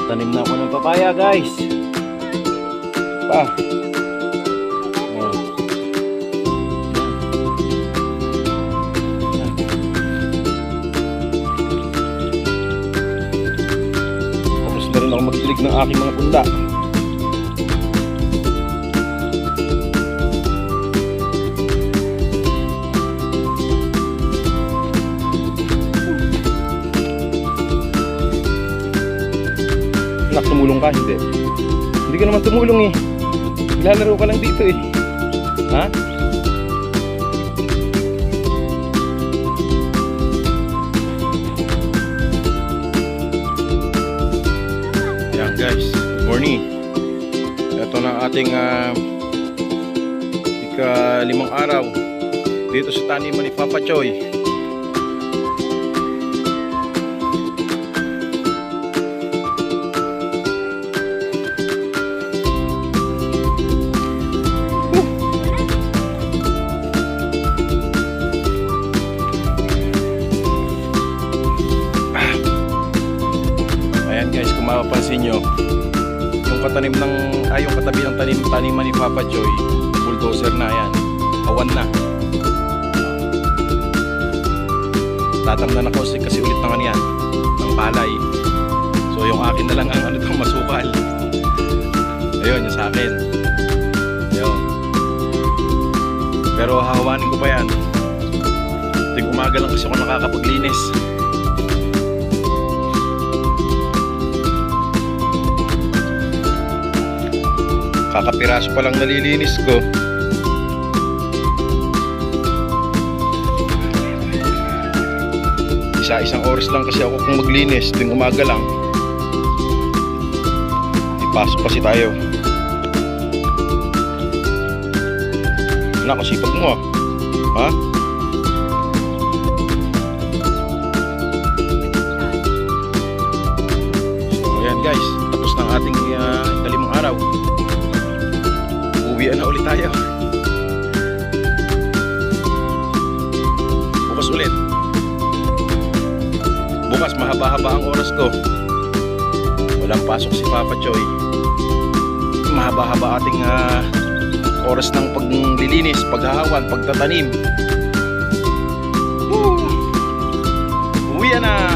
Tanim na ako ng papaya, guys. Pa. Oh. Tapos na rin ako magdilig ng aking mga punda. Nak, tumulong ka? Hindi. Hindi ka naman tumulong eh. Lalaro ka lang dito eh. Ha? Yan guys, good morning. Ito na ating ika-5 araw dito sa taniman ni Papa Choy. Ayan guys, kung mapapansin nyo, yung katanim ng yung katabi ng taniman ni Papa Choy, bulldozer na yan, awan na. Tatamnan ako kasi ulit naman yan ng palay. So yung akin na lang ang masukal. Ayun, yung sa akin. Ayun. Pero hahawanin ko pa yan. Ting umaga lang kasi ako nakakapaglinis. Kakapiraso pa lang nalilinis ko. Isang oras lang kasi ako kung maglinis tuwing umaga lang. Ipasok kasi tayo. Anak, sipag mo ah. Ha? So ayan guys, tapos ng ating ika-5 araw. Uwian na ulit tayo. Bukas ulit. Bukas mahaba-haba ang oras ko. Walang pasok si Papa Choy. Mahaba-haba ating oras ng paglilinis, paghahawan, pagtatanim. Uwian na.